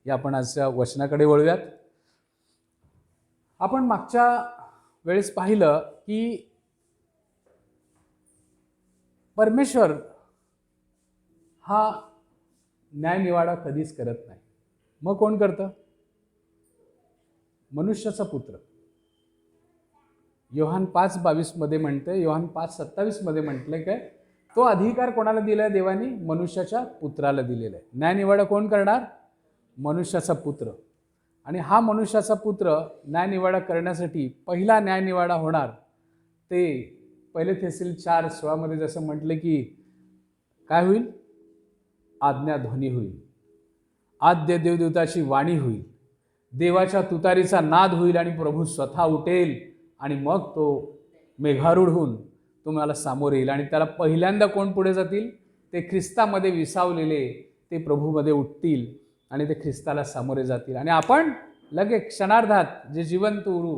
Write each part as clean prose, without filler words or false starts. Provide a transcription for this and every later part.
या आपण आजच्या वचनाकडे वळूयात. आपण मागच्या वेळेस पाहिलं की परमेश्वर हा न्यायनिवाडा कधीच करत नाही. मग कोण करतं? मनुष्याचा पुत्र. योहान 5:22 मध्ये म्हणते, योहान 5:27 मध्ये म्हटलंय काय, तो अधिकार कोणाला दिलाय देवानी? मनुष्याच्या पुत्राला दिलेला आहे. न्यायनिवाडा कोण करणार? मनुष्याचा पुत्र. आणि हा मनुष्याचा पुत्र न्यायनिवाडा करण्यासाठी पहिला न्यायनिवाडा होणार ते 1 थेस्सलुनिके 4:16 मध्ये जसं म्हटलं की काय होईल? आज्ञाध्वनी होईल, आद्य देवदूताची वाणी होईल, देवाच्या तुतारीचा नाद होईल आणि प्रभू स्वतः उठेल आणि मग तो मेघारूढ होऊन तुम्हाला सामोर येईल. आणि त्याला पहिल्यांदा कोण पुढे जातील? ते ख्रिस्तामध्ये विसावलेले ते प्रभूमध्ये उठतील आणि ते ख्रिस्ताला सामोरे जातील. आणि आपण लगेच क्षणार्धात जे जिवंत उरू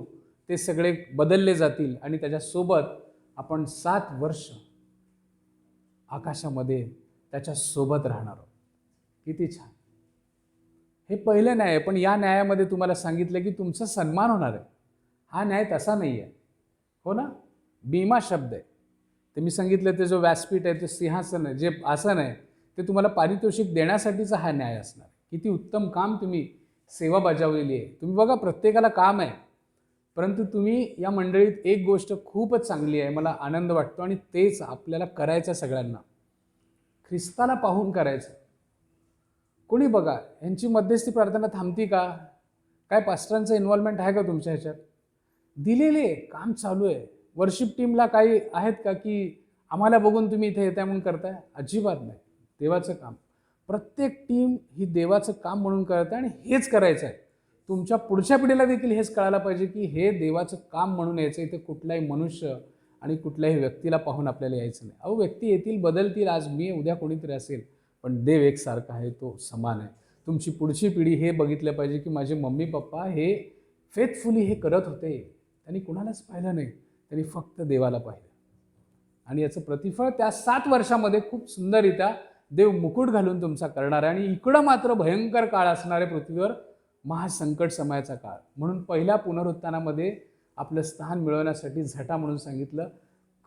ते सगळे बदलले जातील आणि त्याच्यासोबत आपण 7 वर्ष आकाशामध्ये त्याच्या सोबत राहणार आहोत. किती छान! हे पहिलं न्याय आहे. पण या न्यायामध्ये तुम्हाला सांगितलं की तुमचा सन्मान होणार आहे. हा न्याय तसा नाही आहे, हो ना? बीमा शब्द आहे. ते मी सांगितलं ते जो व्यासपीठ आहे, ते सिंहासन आहे, जे आसन आहे, ते तुम्हाला पारितोषिक देण्यासाठीचा हा न्याय असणार. किती उत्तम काम तुम्ही सेवा बजावलेली आहे. तुम्ही बघा, प्रत्येकाला काम आहे, परंतु तुम्ही या मंडळीत एक गोष्ट खूपच चांगली आहे, मला आनंद वाटतो, आणि तेच आपल्याला करायचं सगळ्यांना. ख्रिस्ताला पाहून करायचं. कोणी बघा, यांची मध्यस्थी प्रार्थना थांबती का? काय पास्टरांचं इन्व्हॉल्वमेंट आहे का तुमच्या ह्याच्यात? दिलेले काम चालू आहे. वर्शिप टीमला काही आहेत का की आम्हाला बघून तुम्ही इथे येताय म्हणून करताय? अजिबात नाही. देवाचं काम, प्रत्येक टीम ही देवाचं काम म्हणून करत आहे आणि हेच करायचं आहे. तुमच्या पुढच्या पिढीला देखील हेच कळायला पाहिजे की हे देवाचं काम म्हणून यायचं. इथे कुठलाही मनुष्य आणि कुठल्याही व्यक्तीला पाहून आपल्याला यायचं नाही. अहो, व्यक्ती येतील, बदलतील, आज मी, उद्या कोणीतरी असेल, पण देव एकसारखा आहे, तो समान आहे. तुमची पुढची पिढी हे बघितलं पाहिजे की माझे मम्मी पप्पा हे फेथफुली हे करत होते. त्यांनी कुणालाच पाहिलं नाही, त्यांनी फक्त देवाला पाहिलं. आणि याचं प्रतिफळ त्या 7 वर्षामध्ये खूप सुंदररित्या देव मुकुट घालून तुमचा करणार आहे. आणि इकडं मात्र भयंकर काळ असणारे पृथ्वीवर, महासंकट समयाचा काळ. म्हणून पहिल्या पुनरुत्थानामध्ये आपलं स्थान मिळवण्यासाठी झटा म्हणून सांगितलं.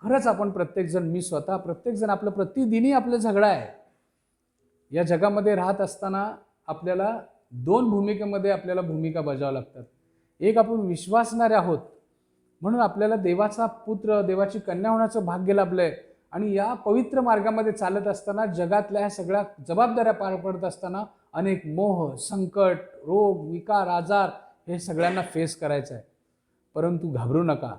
खरंच आपण प्रत्येकजण, मी स्वतः, प्रत्येकजण आपलं प्रतिदिनी आपलं झगडा आहे. या जगामध्ये राहत असताना आपल्याला 2 भूमिकेमध्ये आपल्याला भूमिका बजावाव्या लागतात. एक, आपण विश्वासणारे आहोत म्हणून आपल्याला देवाचा पुत्र, देवाची कन्या होण्याचं भाग्य लाभलंय. आणि या पवित्र मार्गामध्ये चालत असताना, जगातल्या ह्या सगळ्या जबाबदाऱ्या पार पडत असताना अनेक मोह, संकट, रोग, विकार, आजार हे सगळ्यांना फेस करायचं आहे. परंतु घाबरू नका.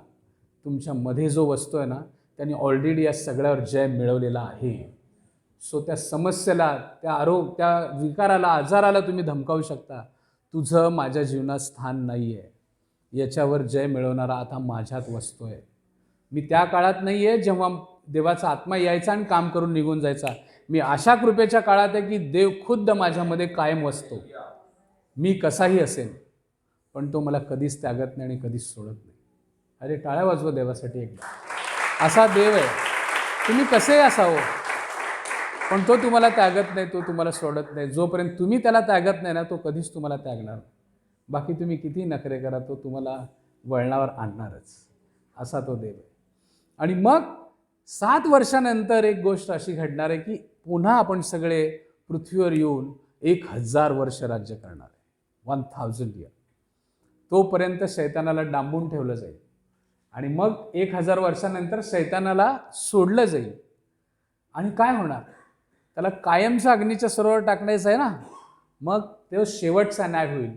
तुमच्यामध्ये जो वस्तू ना, त्यांनी ऑलरेडी या सगळ्यावर जय मिळवलेला आहे. सो त्या समस्येला, त्या विकाराला, आजाराला तुम्ही धमकावू शकता. तुझं माझ्या जीवनात स्थान नाही आहे. याच्यावर जय मिळवणारा आता माझ्यात वस्तू आहे. मी त्या काळात नाही आहे जेव्हा देवाचा आत्मा यायचा आणि काम करून निघून जायचा. मी अशा कृपेच्या काळात आहे की देव खुद्द माझ्यामध्ये कायम वसतो. मी कसाही असेल, पण तो मला कधीच त्यागत नाही आणि कधीच सोडत नाही. अरे, टाळ्या वाजवा देवासाठी एकदा. असा देव आहे. तुम्ही कसेही असावं, पण तो तुम्हाला त्यागत नाही, तो तुम्हाला सोडत नाही. जोपर्यंत तुम्ही त्याला त्यागत नाही ना, तो कधीच तुम्हाला त्यागणार. बाकी तुम्ही किती नखरे करा, तो तुम्हाला वळणावर आणणारच. असा तो देव आहे. आणि मग 7 वर्षानंतर एक गोष्ट अशी घडणार आहे की पुन्हा आपण सगळे पृथ्वीवर येऊन 1000 वर्ष राज्य करणार आहे. 1000 इयर. तोपर्यंत शैतानाला डांबून ठेवलं जाईल. आणि मग 1000 वर्षानंतर शैतानाला सोडलं जाईल. आणि काय होणार? त्याला कायमच्या अग्नीच्या सरोवर टाकण्याचं आहे ना. मग तो शेवटचा न्याय होईल.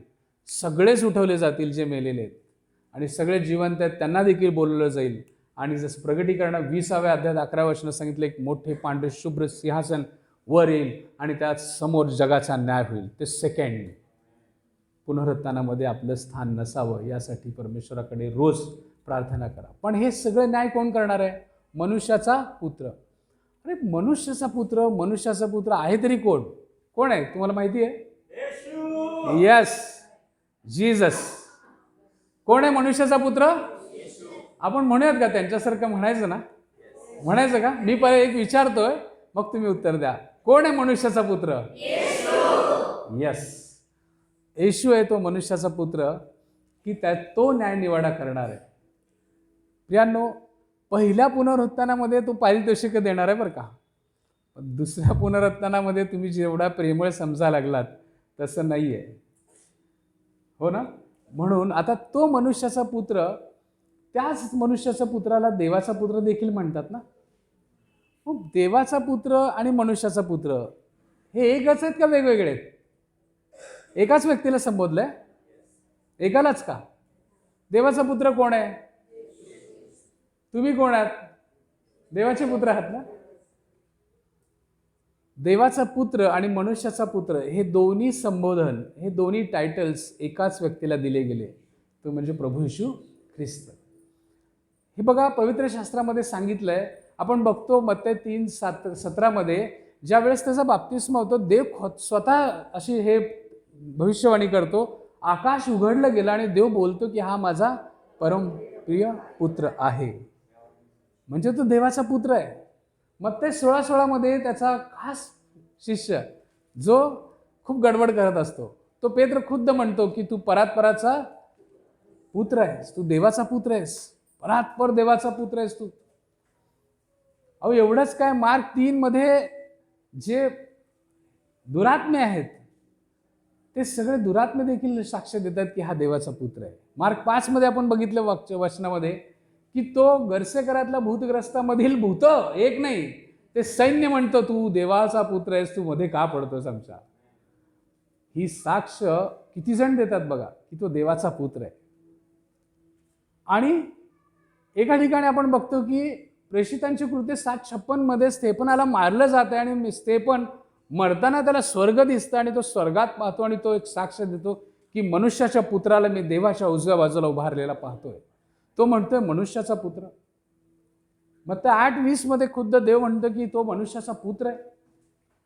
सगळेच उठवले जातील जे मेलेले आहेत, आणि सगळे जिवंत आहेत त्यांना देखील बोलवलं जाईल. आणि जसं प्रगटीकरण 20व्या अध्यायात 11व्या वचनात सांगितलं, एक मोठे पांढरे शुभ्र सिंहासन वर येईल आणि त्यात समोर जगाचा न्याय होईल. ते सेकंड पुनरुत्थानामध्ये आपलं स्थान नसावं यासाठी परमेश्वराकडे रोज प्रार्थना करा. पण हे सगळे न्याय कोण करणार आहे? मनुष्याचा पुत्र. अरे, मनुष्याचा पुत्र आहे तरी कोण? कोण आहे तुम्हाला माहिती आहे? Yes, Jesus. कोण आहे मनुष्याचा पुत्र? आपण म्हणूयात का त्यांच्यासारखं म्हणायचं ना? म्हणायचं का? मी पहिले एक विचारतोय, मग तुम्ही उत्तर द्या. कोण आहे मनुष्याचा पुत्र? यस. येशू आहे तो मनुष्याचा पुत्र की तो न्यायनिवाडा करणार आहे. प्रियांनो, पहिल्या पुनरुत्थानामध्ये तो पारितोषिक देणार आहे बरं का, पण दुसऱ्या पुनरुत्थानामध्ये तुम्ही जेवढा प्रेमळ समजा लागलात तसं नाही आहे, हो ना. म्हणून आता तो मनुष्याचा पुत्र, त्याच मनुष्याच्या पुत्राला देवाचा पुत्र देखील म्हणतात ना. मग देवाचा पुत्र आणि मनुष्याचा पुत्र हे एकच आहेत का वेगवेगळे आहेत? एकाच व्यक्तीला संबोधलंय, एकालाच का? देवाचा पुत्र कोण आहे? तुम्ही कोण आहात? देवाचे पुत्र आहात ना. देवाचा पुत्र आणि मनुष्याचा पुत्र हे दोन्ही संबोधन, हे दोन्ही टायटल्स एकाच व्यक्तीला दिले गेले, तो म्हणजे प्रभू येशू ख्रिस्त. हे बघा पवित्र शास्त्रामध्ये सांगितलंय, आपण बघतो मत्ते 3:17 ज्या वेळेस त्याचा बाप्तिस्मा होतो, देव स्वतः अशी हे भविष्यवाणी करतो, आकाश उघडलं गेलं आणि देव बोलतो की हा माझा परमप्रिय पुत्र आहे. म्हणजे तो देवाचा पुत्र आहे. मत्ते 16:16 त्याचा खास शिष्य जो खूप गडबड करत असतो, तो पेत्र खुद्द म्हणतो की तू परात्पराचा पुत्र आहेस, तू देवाचा पुत्र आहेस, परात्पर देवाचा पुत्र आहेस तू. अहो एवढंच काय, मार्क 3 जे दुरात्मे आहेत ते सगळे दुरात्मे देखील साक्ष देतात की हा देवाचा पुत्र आहे. मार्क 5 आपण बघितलं वचनामध्ये की तो गर्सेकरातल्या भूतग्रस्तामधील भूत एक नाही, ते सैन्य म्हणतो तू देवाचा पुत्र आहेस, तू मध्ये का पडतोस आमच्या. ही साक्ष किती जण देतात बघा की तो देवाचा पुत्र आहे. आणि एका ठिकाणी आपण बघतो की प्रेषितांची कृत्ये 7:56 स्तेफनाला मारलं जातं आणि स्तेफन मरताना त्याला स्वर्ग दिसतं आणि तो स्वर्गात पाहतो आणि तो एक साक्ष देतो की मनुष्याच्या पुत्राला मी देवाच्या उजव्या बाजूला उभारलेला पाहतोय. तो म्हणतोय मनुष्याचा पुत्र. मग त्या 8:20 खुद्द देव म्हणतो की तो मनुष्याचा पुत्र आहे,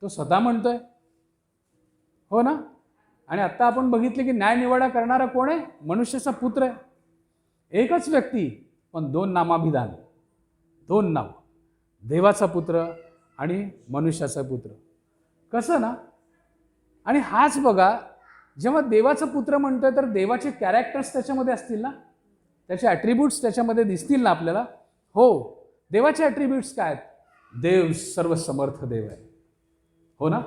तो स्वतः म्हणतोय, हो ना. आणि आता आपण बघितले की न्यायनिवाडा करणारा कोण आहे? मनुष्याचा पुत्र आहे. एकच व्यक्ती पण दोन नामाभिधान, दोन नाव, देवाचा पुत्र आणि मनुष्याचा पुत्र. कसं ना. आणि हाच बघा, जेव्हा देवाचा पुत्र म्हणतोय तर देवाचे कॅरेक्टर्स त्याच्यामध्ये असतील ना, त्याचे ॲट्रिब्यूट्स त्याच्यामध्ये दिसतील ना आपल्याला. हो, देवाचे ॲट्रिब्यूट्स काय आहेत? देव सर्व समर्थ देव आहे, हो ना.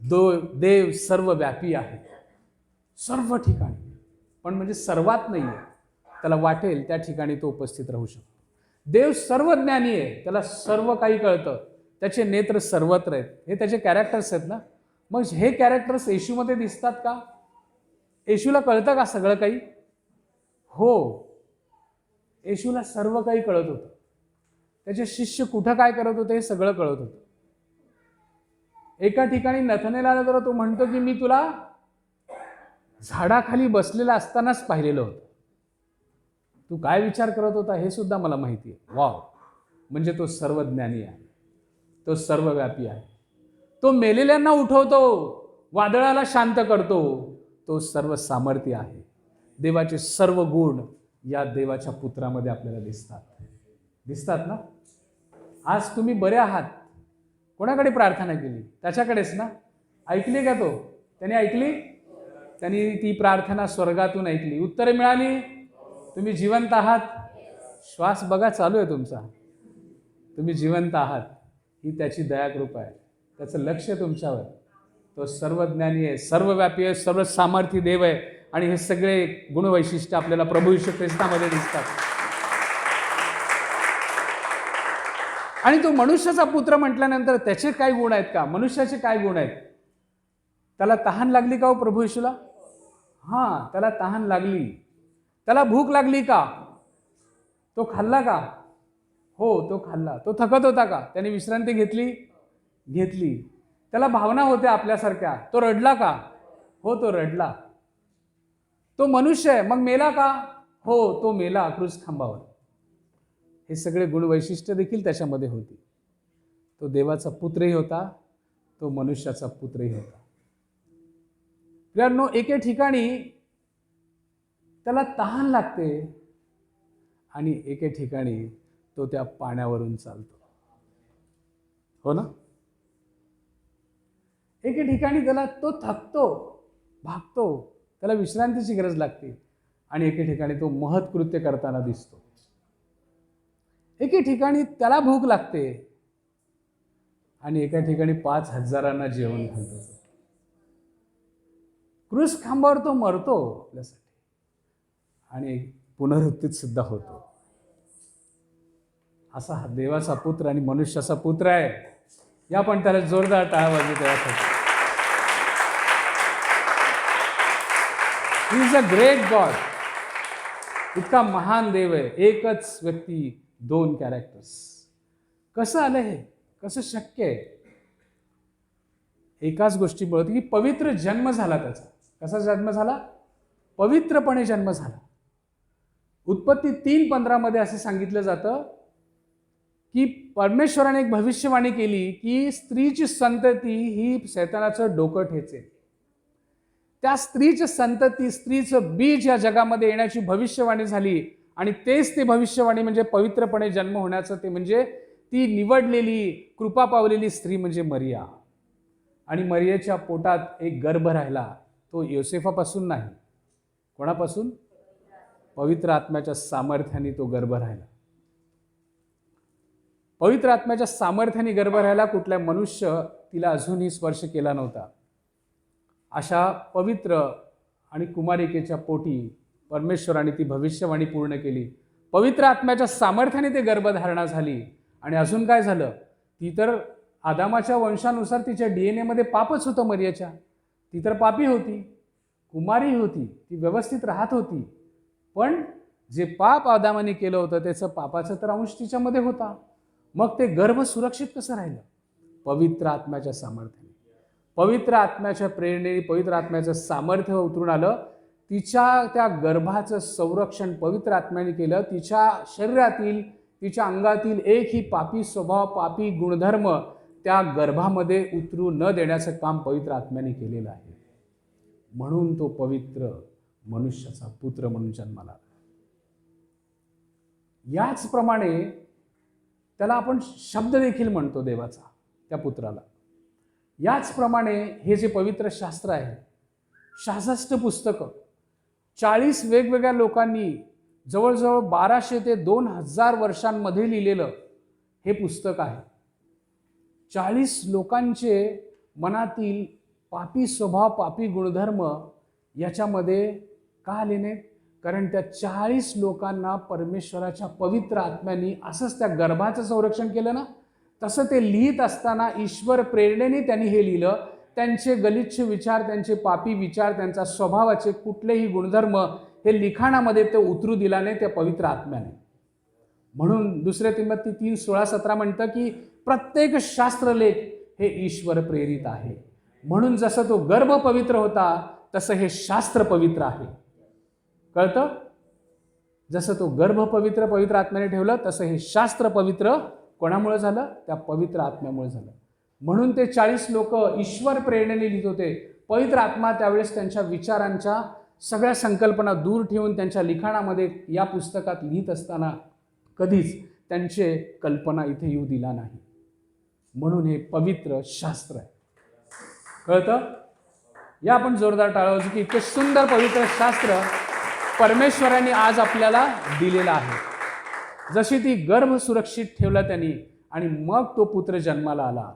देव सर्व व्यापी आहे सर्व ठिकाणी, पण म्हणजे सर्वात नाही आहे, त्याला वाटेल त्या ठिकाणी तो उपस्थित राहू शकतो. देव सर्वज्ञानी आहे, त्याला सर्व काही कळतं, त्याचे नेत्र सर्वत्र आहेत, हे त्याचे कॅरेक्टर्स आहेत ना. मग हे कॅरेक्टर्स येशूमध्ये दिसतात का? येशूला कळतं का सगळं काही? हो, येशूला सर्व काही कळत होतं. त्याचे शिष्य कुठं काय करत होते हे सगळं कळत होतं. एका ठिकाणी नथनेला तर तो म्हणतो की मी तुला झाडाखाली बसलेला असतानाच पाहिलेलं होतं, तू काय विचार करत होता हे सुद्धा मला माहिती आहे. वाव, म्हणजे तो सर्वज्ञानी आहे, तो सर्वव्यापी आहे, तो मेलेल्यांना उठवतो, वादळाला शांत करतो, तो सर्व सामर्थ्य आहे. देवाचे सर्व गुण या देवाच्या पुत्रामध्ये आपल्याला दिसतात ना. आज तुम्ही बरे आहात, कोणाकडे प्रार्थना केली? त्याच्याकडेच ना. ऐकली का तो? त्याने ऐकली, त्यांनी ती प्रार्थना स्वर्गातून ऐकली, उत्तरे मिळाली, तुम्ही जिवंत आहात, श्वास बघा चालू आहे तुमचा, तुम्ही जिवंत आहात, ही त्याची दयाकृपा आहे, त्याचं लक्ष तुमच्यावर. तो सर्वज्ञानी आहे, सर्वव्यापी आहे, सर्व सामर्थ्य देव आहे. आणि हे सगळे गुणवैशिष्ट्य आपल्याला प्रभू येशू ख्रिस्तामध्ये दिसतात. आणि तो मनुष्याचा पुत्र म्हटल्यानंतर त्याचे काय गुण आहेत का? मनुष्याचे काय गुण आहेत? त्याला तहान लागली का हो प्रभू येशूला? हां, त्याला तहान लागली. त्याला भूक लागली का? तो खाल्ला का? हो, तो खाल्ला. तो थकत होता का? त्याने विश्रांती घेतली. त्याला भावना होत्या आपल्यासारख्या. तो रडला का? हो, तो रडला. तो मनुष्य आहे, मग मेला का? हो, तो मेला क्रूस खांबावर. हे सगळे गुणवैशिष्ट्य देखील त्याच्यामध्ये होती. तो देवाचा पुत्रही होता, तो मनुष्याचा पुत्रही होता. मित्रांनो, एके ठिकाणी त्याला तहान लागते आणि एके ठिकाणी तो त्या पाण्यावरून चालतो, हो ना. एके ठिकाणी त्याला तो थकतो भागतो, त्याला विश्रांतीची गरज लागते. आणि एके ठिकाणी तो महत्कृत्य करताना दिसतो. एके ठिकाणी त्याला भूक लागते आणि एका ठिकाणी 5,000 जेवण घालतो. क्रूस खांबावर तो मरतो आपल्यासाठी आणि पुनरुत्थित सुद्धा होतो. असा हा देवाचा पुत्र आणि मनुष्याचा पुत्र आहे. या पण त्याला जोरदार टाळ्या वाजवू त्यासाठी. He is a great God. इतका महान देव आहे. एकच व्यक्ती, 2 कॅरेक्टर्स. कसं आलं हे? कसं शक्य आहे? एकाच गोष्टीमुळे की पवित्र जन्म झाला त्याचा. कसा जन्म झाला? पवित्रपणे जन्म झाला. उत्पत्ती 3:15 मध्ये असं सांगितलं जातं की परमेश्वराने एक भविष्यवाणी केली की स्त्रीची संतती ही शैतानाचं डोकं ठेचेल. त्या स्त्रीची संतती, स्त्रीचं बीज या जगामध्ये येण्याची भविष्यवाणी झाली. आणि तेच ते भविष्यवाणी म्हणजे पवित्रपणे जन्म होण्याचं. ते म्हणजे ती निवडलेली, कृपा पावलेली स्त्री म्हणजे मरिया. आणि मरियाच्या पोटात एक गर्भ राहिला. तो योसेफापासून नाही. कोणापासून? पवित्र आत्म्याच्या सामर्थ्याने तो गर्भ राहिला. पवित्र आत्म्याच्या सामर्थ्याने गर्भ राहिला. कुठल्या मनुष्य तिला अजूनही स्पर्श केला नव्हता. अशा पवित्र आणि कुमारिकेच्या पोटी परमेश्वराने ती भविष्यवाणी पूर्ण केली. पवित्र आत्म्याच्या सामर्थ्याने ते गर्भधारणा झाली. आणि अजून काय झालं? ती तर आदामाच्या वंशानुसार तिच्या DNA मध्ये पापच होतं मरियाच्या. ती तर पापी होती, कुमारी होती, ती व्यवस्थित राहत होती. पण जे पाप आदामाने केलं होतं त्याचं पापाचा तर अंश तिच्यामध्ये होता. मग ते गर्भ सुरक्षित कसं राहिलं? पवित्र आत्म्याच्या सामर्थ्याने. पवित्र आत्म्याच्या प्रेरणेने, पवित्र आत्म्याचं सामर्थ्य उतरून आलं. तिच्या त्या गर्भाचं संरक्षण पवित्र आत्म्याने केलं. तिच्या शरीरातील, तिच्या अंगातील एकही पापी स्वभाव, पापी गुणधर्म त्या गर्भामध्ये उतरू न देण्याचं काम पवित्र आत्म्याने केलेलं आहे. म्हणून तो पवित्र मनुष्याचा पुत्र म्हणून जन्माला आला. याचप्रमाणे त्याला आपण शब्द देखील म्हणतो देवाचा, त्या पुत्राला. याचप्रमाणे हे जे पवित्र शास्त्र आहे, 66 पुस्तकं, 40 वेगवेगळ्या लोकांनी जवळजवळ 1200 ते 2000 वर्षांमध्ये लिहिलेलं हे पुस्तक आहे. 40 लोकांचे मनातील पापी स्वभाव, पापी गुणधर्म याच्यामध्ये का आलेले? कारण त्या 40 लोकांना परमेश्वराच्या पवित्र आत्म्याने असंच त्या गर्भाचं संरक्षण केलं ना, तसं ते लिहित असताना ईश्वर प्रेरणेने त्यांनी हे लिहिलं. त्यांचे गलिच्छ विचार, त्यांचे पापी विचार, त्यांचा स्वभावाचे कुठलेही गुणधर्म हे लिखाणामध्ये ते उतरू दिला नाही त्या पवित्र आत्म्याने. म्हणून 2 तिमोथी 3:16-17 म्हणतं की प्रत्येक शास्त्रलेख हे ईश्वर प्रेरित आहे. म्हणून जसं तो गर्भ पवित्र होता तसं हे शास्त्र पवित्र आहे. कळतं? जसं तो गर्भ पवित्र पवित्र आत्म्याने ठेवलं तसं हे शास्त्र पवित्र कोणामुळे झालं? त्या पवित्र आत्म्यामुळे झालं. म्हणून ते 40 लोक ईश्वर प्रेरणेने लिहित होते. पवित्र आत्मा त्यावेळेस त्यांच्या विचारांच्या सगळ्या संकल्पना दूर ठेवून त्यांच्या लिखाणामध्ये या पुस्तकात लिहित असताना कधीच त्यांचे कल्पना इथे येऊ दिला नाही. म्हणून हे पवित्र शास्त्र आहे. कळतं? या आपण जोरदार टाळ्या वाजवू की इतकं सुंदर पवित्र शास्त्र परमेश्वराने आज आपल्याला दिलेलं आहे. जशी ती गर्भ सुरक्षित ठेवला त्यांनी आणि मग तो पुत्र जन्माला आला.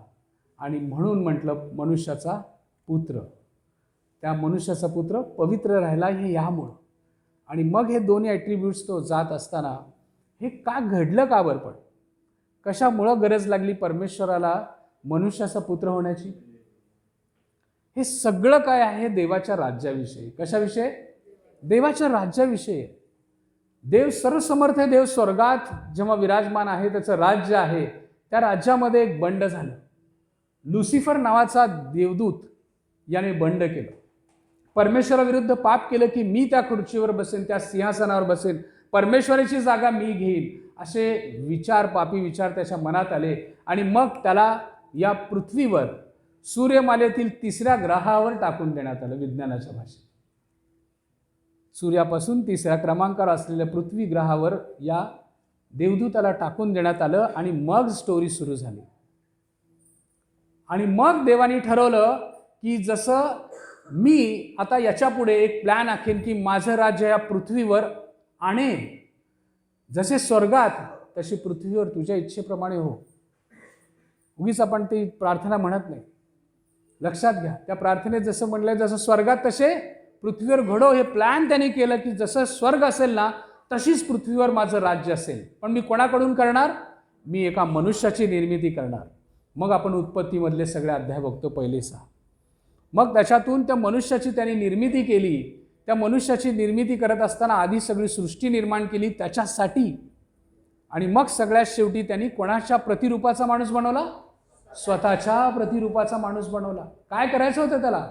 आणि म्हणून म्हटलं मनुष्याचा पुत्र. त्या मनुष्याचा पुत्र पवित्र राहिला हे यामुळं. आणि मग हे दोन्ही ॲट्रिब्यूट्स तो जात असताना हे का घडलं, का बरं? पण कशामुळं गरज लागली परमेश्वराला मनुष्याचा पुत्र होण्याची? हे सगळं काय आहे? देवाच्या राज्याविषयी. कशाविषयी? देवाच्या राज्याविषयी. देव सर्वसमर्थ देव स्वर्गात जेव्हा विराजमान आहे, त्याचं राज्य आहे. त्या राज्यामध्ये एक बंड झालं. लुसिफर नावाचा देवदूत याने बंड केलं. परमेश्वराविरुद्ध पाप केलं की मी त्या खुर्चीवर बसेन, त्या सिंहासनावर बसेन, परमेश्वराची जागा मी घेईन, असे विचार, पापी विचार त्याच्या मनात आले. आणि मग त्याला या पृथ्वीवर सूर्यमालेतील 3ऱ्या ग्रहावर टाकून देण्यात आलं. विज्ञानाच्या भाषेत सूर्यापासून 3ऱ्या क्रमांकावर असलेल्या पृथ्वी ग्रहावर या देवदूताला टाकून देण्यात आलं. आणि मग स्टोरी सुरू झाली. आणि मग देवानी ठरवलं की जसं मी आता याच्या पुढे एक प्लॅन आखेन की माझं राज्य या पृथ्वीवर आणेन, जसे स्वर्गात तशी पृथ्वीवर तुझ्या इच्छेप्रमाणे हो. उगीच आपण ती प्रार्थना म्हणत नाही. लक्षात घ्या, त्या प्रार्थनेत जसं म्हणलंय जसं स्वर्गात तसे पृथ्वीवर घडो, हे प्लॅन त्यांनी केलं की जसं स्वर्ग असेल ना तशीच पृथ्वीवर माझं राज्य असेल. पण मी कोणाकडून करणार? मी एका मनुष्याची निर्मिती करणार. मग आपण उत्पत्तीमधले सगळे अध्याय बघतो, पहिले 6. मग त्याच्यातून त्या मनुष्याची त्यांनी निर्मिती केली. त्या मनुष्याची निर्मिती करत असताना आधी सगळी सृष्टी निर्माण केली त्याच्यासाठी, आणि मग सगळ्यात शेवटी त्यांनी कोणाच्या प्रतिरूपाचा माणूस बनवला? स्वतःच्या प्रतिरूपाचा माणूस बनवला. काय करायचं होतं त्याला?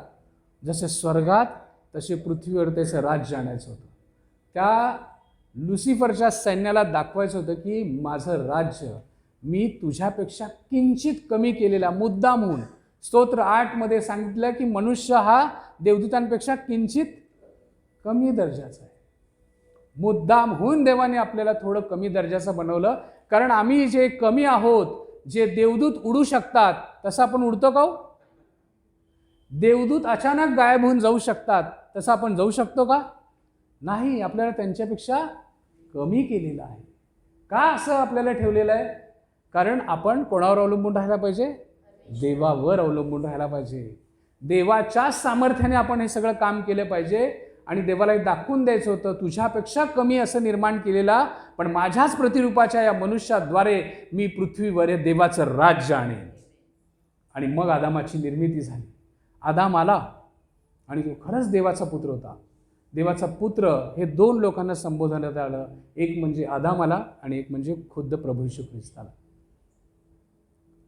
जसे स्वर्गात तसे पृथ्वीवर त्याचं राज्य आणायचं होतं. त्या लुसिफरच्या सैन्याला दाखवायचं होतं की माझं राज्य मी तुझ्यापेक्षा किंचित कमी केलेला, मुद्दाम होऊन. स्तोत्र 8 सांगितलं की मनुष्य हा देवदूतांपेक्षा किंचित कमी दर्जाचा आहे. मुद्दाम होऊन देवाने आपल्याला थोडं कमी दर्जाचं बनवलं, कारण आम्ही जे कमी आहोत, जे देवदूत उडू शकतात तसं आपण उडतो का? देवदूत अचानक गायब होऊन जाऊ शकतात, तसं आपण जाऊ शकतो का? नाही. आपल्याला त्यांच्यापेक्षा कमी केलेलं आहे. का असं आपल्याला ठेवलेलं आहे? कारण आपण कोणावर अवलंबून राहायला पाहिजे? देवावर अवलंबून राहायला पाहिजे. देवाच्या सामर्थ्याने आपण हे सगळं काम केलं पाहिजे. आणि देवाला दाखवून द्यायचं होतं तुझ्यापेक्षा कमी असं निर्माण केलेला, पण माझ्याच प्रतिरूपाच्या या मनुष्याद्वारे मी पृथ्वीवर देवाचं राज्य आणेन. आणि मग आदामाची निर्मिती झाली. आदाम आला आणि तो खरंच देवाचा पुत्र होता. देवाचा पुत्र हे 2 लोकांना संबोधण्यात आलं. एक म्हणजे आदामाला आणि एक म्हणजे खुद्द प्रभू येशू ख्रिस्ताला.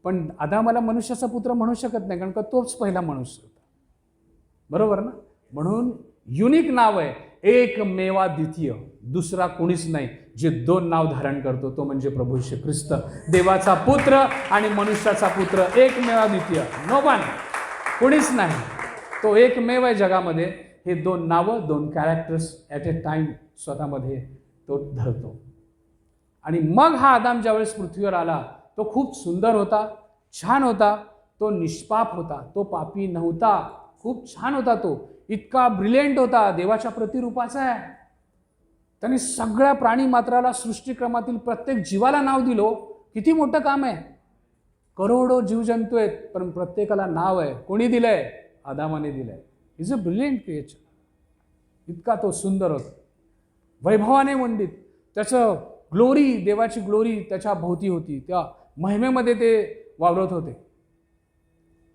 पण आदामाला मनुष्याचा पुत्र म्हणू शकत नाही, कारण का तोच पहिला मनुष्य होता. बरोबर ना? म्हणून युनिक नाव आहे, एकमेवा द्वितीय. दुसरा कोणीच नाही जे 2 नाव धारण करतो, तो म्हणजे प्रभू येशू ख्रिस्त, देवाचा पुत्र आणि मनुष्याचा पुत्र. एकमेवा द्वितीय, नो वन, कोणीच नाही. तो एकमेव आहे जगामध्ये. हे 2 नावं, 2 कॅरेक्टर्स ॲट ए टाइम स्वतःमध्ये तो धरतो. आणि मग हा आदाम ज्यावेळेस पृथ्वीवर आला, तो खूप सुंदर होता, छान होता, तो निष्पाप होता, तो पापी नव्हता, खूप छान होता. तो इतका ब्रिलियंट होता, देवाच्या प्रतिरूपाचा आहे. त्यांनी सगळ्या प्राणी मात्राला, सृष्टीक्रमातील प्रत्येक जीवाला नाव दिलो. किती मोठं काम आहे. करोडो जीवजंतू आहेत, पण प्रत्येकाला नाव आहे. कोणी दिलंय? आदामाने दिलंय. Is a brilliant creature. इतका तो सुंदर होता, वैभवाने मंडित. त्याचं ग्लोरी, देवाची ग्लोरी त्याच्या भोवती होती. त्या महिमेमध्ये ते वावरत होते.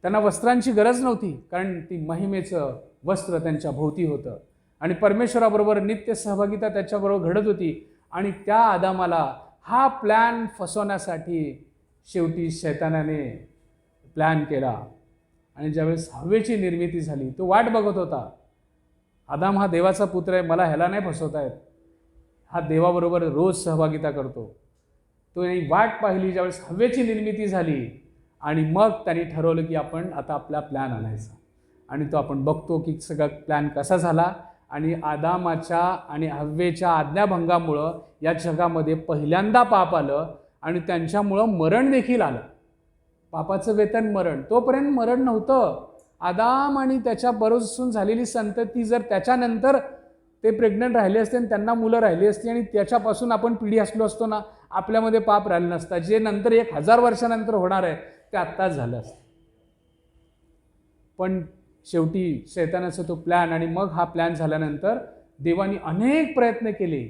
त्यांना वस्त्रांची गरज नव्हती, कारण ती महिमेचं वस्त्र त्यांच्या भोवती होतं. आणि परमेश्वराबरोबर नित्य सहभागिता त्याच्याबरोबर घडत होती. आणि त्या आदामाला हा प्लॅन फसवण्यासाठी शेवटी शैतानाने प्लॅन केला. आणि ज्यावेळेस हव्वेची निर्मिती झाली, तो वाट बघत होता. आदाम हा देवाचा पुत्र आहे, मला ह्याला नाही फसवता येत, हा देवाबरोबर रोज सहभागिता करतो. तो यांनी वाट पाहिली. ज्यावेळेस हव्वेची निर्मिती झाली आणि मग त्यांनी ठरवलं की आपण आता आपला प्लॅन आणायचा. आणि तो आपण बघतो की सगळा प्लॅन कसा झाला. आणि आदामाच्या आणि हव्वेच्या आज्ञाभंगामुळं या जगामध्ये पहिल्यांदा पाप आलं आणि त्यांच्यामुळं मरण देखील आलं. पापाचं वेतन मरण. तोपर्यंत मरण नव्हतं. आदाम आणि त्याच्या बरोबर झालेली संतती जर त्याच्यानंतर ते प्रेग्नंट राहिले असते आणि त्यांना मुलं राहिली असती आणि त्याच्यापासून आपण पिढी असलो असतो ना, आपल्यामध्ये पाप राहिलं नसता. जे नंतर 1000 वर्षानंतर होणार आहे ते आत्ताच झालं असतं. पण शेवटी शैतानाचा तो प्लॅन, आणि मग हा प्लॅन झाल्यानंतर देवानी अनेक प्रयत्न केले,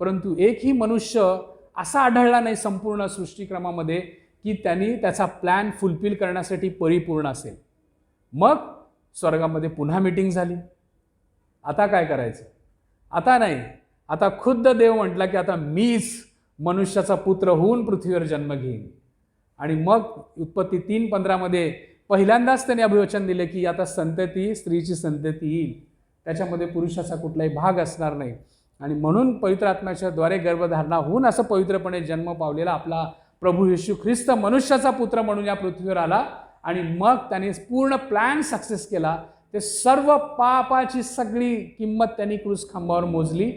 परंतु एकही मनुष्य असा आढळला नाही संपूर्ण सृष्टीक्रमामध्ये की त्यांनी त्याचा प्लॅन फुलफिल करण्यासाठी परिपूर्ण असेल. मग स्वर्गामध्ये पुन्हा मीटिंग झाली. आता काय करायचं? आता नाही, आता खुद्द देव म्हटला की आता मीच मनुष्याचा पुत्र होऊन पृथ्वीवर जन्म घेईन. आणि मग उत्पत्ती 3:15 पहिल्यांदाच त्यांनी अभिवचन दिले की आता संतती, स्त्रीची संतती येईल, त्याच्यामध्ये पुरुषाचा कुठलाही भाग असणार नाही. आणि म्हणून पवित्र आत्म्याच्या द्वारे गर्भधारणा होऊन असं पवित्रपणे जन्म पावलेला आपला प्रभू येशू ख्रिस्त मनुष्याचा पुत्र म्हणून या पृथ्वीवर आला. आणि मग त्याने पूर्ण प्लॅन सक्सेस केला. ते सर्व पापाची सगळी किंमत त्यांनी क्रूस खांबावर मोजली.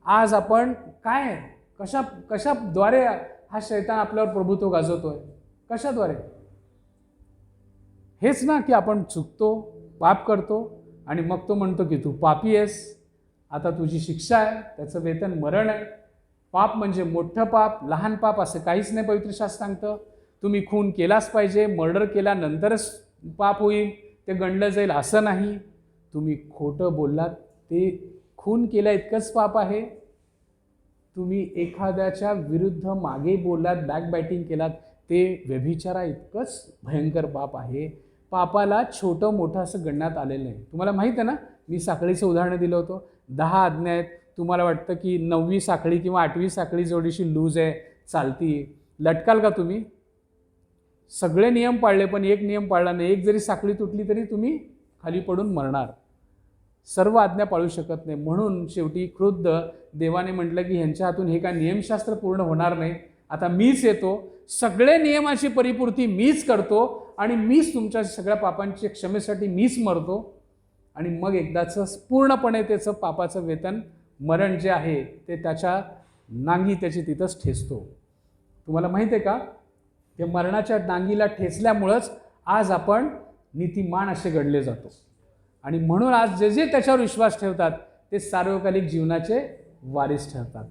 आज आपण काय, कशाद्वारे हा शैतान आपल्यावर प्रभुत्व गाजवतोय? कशाद्वारे? हेच ना की आपण चुकतो, पाप करतो, आणि मग तो म्हणतो की तू पापी आहेस, आता तुझी शिक्षा आहे, त्याचं वेतन मरण आहे. पाप म्हणजे मोठं पाप, लहान पाप असं काहीच नाही पवित्र शास्त्र सांगतं. तुम्ही खून केलाच पाहिजे, मर्डर केल्यानंतरच पाप होईल, ते गणलं जाईल असं नाही. तुम्ही खोटं बोललात ते खून केल्या इतकंच पाप आहे. तुम्ही एखाद्याच्या विरुद्ध मागे बोललात, बॅकबॅटिंग केलात, ते व्यभिचारा इतकंच भयंकर पाप आहे. पापाला छोटं मोठं असं गणण्यात आलेलं नाही. तुम्हाला माहीत आहे ना, मी साखळीचं उदाहरण दिलं होतं. 10 आज्ञा आहेत. तुम्हाला वाटतं की 9वी साखळी किंवा 8वी साखळी जेवढीशी लूज आहे, चालती, लटकाल का तुम्ही? सगळे नियम पाळले पण एक नियम पाळला नाही, एक जरी साखळी तुटली तरी तुम्ही खाली पडून मरणार. सर्व आज्ञा पाळू शकत नाही. म्हणून शेवटी क्रुद्ध देवाने म्हटलं की ह्यांच्या हातून हे काय नियमशास्त्र पूर्ण होणार नाही, आता मीच येतो, सगळे नियमाची परिपूर्ती मीच करतो आणि मीच तुमच्या सगळ्या पापांच्या क्षमेसाठी मीच मरतो आणि मग एकदाचं पूर्णपणे त्याचं पापाचं वेतन मरण जे आहे ते त्याच्या नांगी त्याची तिथंच ठेचतो. तुम्हाला माहीत आहे का, ते मरणाच्या नांगीला ठेचल्यामुळंच आज आपण नीतिमान असे घडले जातो. आणि म्हणून आज जे जे त्याच्यावर विश्वास ठेवतात ते सार्वकालिक जीवनाचे वारीस ठरतात.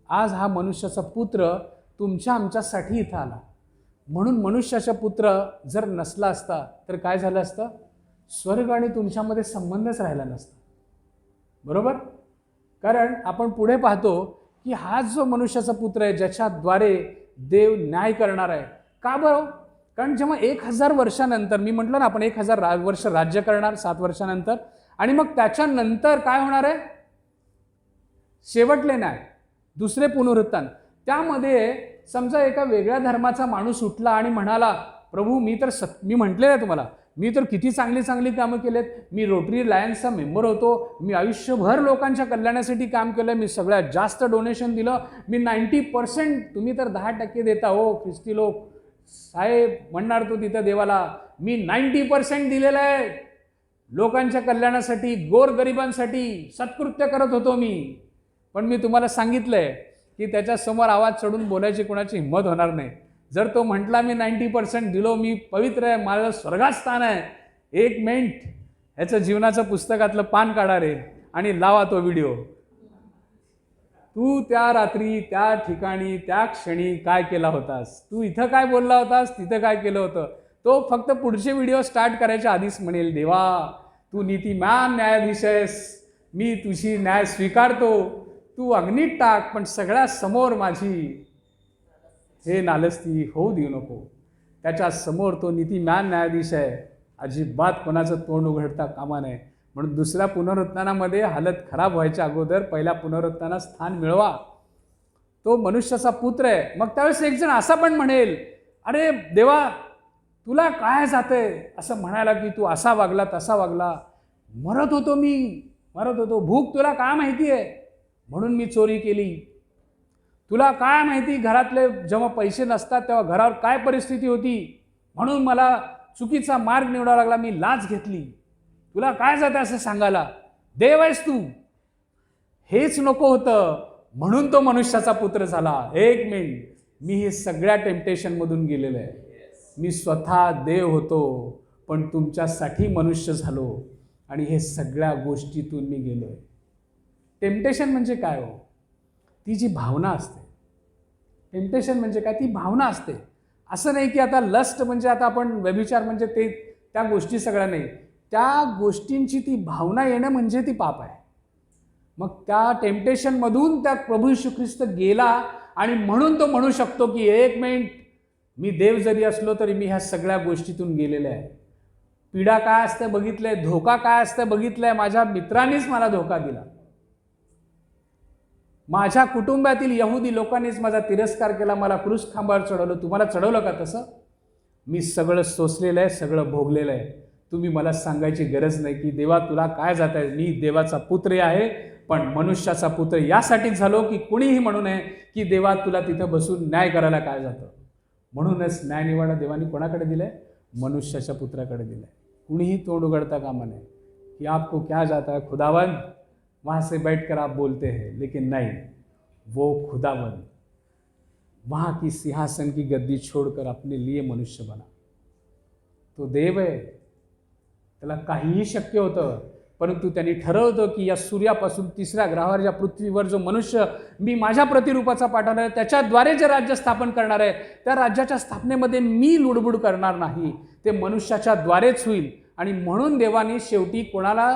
आज हा मनुष्याचा पुत्र तुमच्या आमच्यासाठी इथं आला. म्हणून मनुष्याचा पुत्र जर नसला असता तर काय झालं असतं? स्वर्ग आणि तुमच्यामध्ये संबंधच राहिला नसता. बरोबर? कारण आपण पुढे पाहतो की हा जो मनुष्याचा पुत्र आहे ज्याच्याद्वारे देव न्याय करणार आहे. का बरं? कारण जेव्हा 1000 वर्षानंतर, मी म्हटलं ना आपण 1000 वर्ष राज्य करणार 7 वर्षानंतर, आणि मग त्याच्यानंतर काय होणार आहे? शेवटले न्याय, दुसरे पुनरुत्थान. त्यामध्ये समजा एका वेगळ्या धर्माचा माणूस उठला आणि म्हणाला, प्रभू मी म्हटलेलं आहे तुम्हाला, मी तर किती चांगली चांगली कामं केलेत, मी रोटरी लायन्सचा मेंबर होतो, मी आयुष्यभर लोकांच्या कल्याणासाठी काम केलं, मी सगळ्यात जास्त डोनेशन दिलं, मी 90%, तुम्ही तर 10% देता हो ख्रिस्ती लोक. साहेब म्हणणार तो तिथं देवाला, मी 90% दिलेलं आहे लोकांच्या कल्याणासाठी, गोरगरिबांसाठी सत्कृत्य करत होतो मी. पण मी तुम्हाला सांगितलंय की त्याच्यासमोर आवाज चढून बोलायची कोणाची हिंमत होणार नाही. जर तो म्हटला मी 90% दिलो, मी पवित्र आहे, माझं स्वर्गात स्थान आहे, 1 मिनिट ह्याचं जीवनाचं पुस्तकातलं पान काढा रे आणि लावा तो व्हिडिओ. तू त्या रात्री त्या ठिकाणी त्या क्षणी काय केला होतास, तू इथं काय बोलला होतास, तिथं काय केलं होतं. तो फक्त पुढचे व्हिडिओ स्टार्ट करायच्या आधीच म्हणेल, देवा तू नीतिमान न्यायाधीश आहेस, मी तुझी न्याय स्वीकारतो, तू अग्नीत टाक, पण सगळ्या समोर माझी हे नालस्ती होऊ देऊ नको. त्याच्या समोर तो नीतिमान न्यायाधीश आहे, अजिबात कोणाचं तोंड उघडता कामा नये. म्हणून दुसऱ्या पुनरुत्थानामध्ये हालत खराब व्हायच्या अगोदर पहिल्या पुनरुत्थानात स्थान मिळवा. तो मनुष्याचा पुत्र आहे. मग त्यावेळेस एक जण असा पण म्हणेल, अरे देवा तुला काय जातंय असं म्हणायला की तू असा वागला तसा वागला, मरत होतो, भूक तुला काय माहिती आहे म्हणून मी चोरी केली, तुला काय माहिती घरातले जेव्हा पैसे नसतात तेव्हा घरावर काय परिस्थिती होती म्हणून मला चुकीचा मार्ग निवडावा लागला, मी लाच घेतली, तुला काय जातं असं सांगायला, देव आहेस तू. हेच नको होतं म्हणून तो मनुष्याचा पुत्र झाला. 1 मिनिट, मी हे सगळ्या टेम्पटेशनमधून गेलेलं आहे. मी स्वतः देव होतो पण तुमच्यासाठी मनुष्य झालो आणि हे सगळ्या गोष्टीतून मी गेलोय. टेम्पटेशन म्हणजे काय हो? ती जी भावना असते. टेम्पटेशन म्हणजे काय? ती भावना असते. असं नाही की आता लस्ट म्हणजे आता आपण व्यभिचार म्हणजे ते त्या गोष्टी सगळ्या नाही, त्या गोष्टींची ती भावना येणं म्हणजे ती पाप आहे. मग त्या टेम्पटेशनमधून त्या प्रभू येशू ख्रिस्त गेला आणि म्हणून तो म्हणू शकतो की 1 मिनिट, मी देव जरी असलो तरी मी ह्या सगळ्या गोष्टीतून गेलेलं आहे. पीडा काय असते बघितलंय, धोका काय असते बघितलंय, माझ्या मित्रांनीच मला धोका दिला, माझ्या कुटुंबातील यहुदी लोकांनीच माझा तिरस्कार केला, मला क्रूस खांबावर चढवलं. तुम्हाला चढवलं का तसं? मी सगळं सोसलेलं आहे, सगळं भोगलेलं आहे. तुम्ही मला सांगायची गरज नाही की देवा तुला काय जात आहे. मी देवाचा पुत्र आहे, पण मनुष्याचा पुत्र यासाठीच झालो की कुणीही म्हणू नये की देवा तुला तिथं बसून न्याय करायला काय जातं. म्हणूनच न्याय निवाडा देवानी कोणाकडे दिलंय? मनुष्याच्या पुत्राकडे दिलंय. कुणीही तोंड उघडता कामा नये कि आपको क्या जाता है खुदावंद, वहाँ से बैठकर आप बोलते हैं, लेकिन नहीं, वो खुदावंद वहाँ की सिंहासन की गद्दी छोड़कर अपने लिए मनुष्य बना. तो देव आहे, त्याला काहीही शक्य होतं. परंतु त्यांनी ठरवलं की या सूर्यापासून तिसऱ्या ग्रहावर ज्या पृथ्वीवर जो मनुष्य मी माझ्या प्रतिरूपाचा पाठवणार आहे त्याच्याद्वारे जे राज्य स्थापन करणार आहे त्या राज्याच्या स्थापनेमध्ये मी लुडबुड करणार नाही, ते मनुष्याच्या द्वारेच होईल. आणि म्हणून देवाने शेवटी कोणाला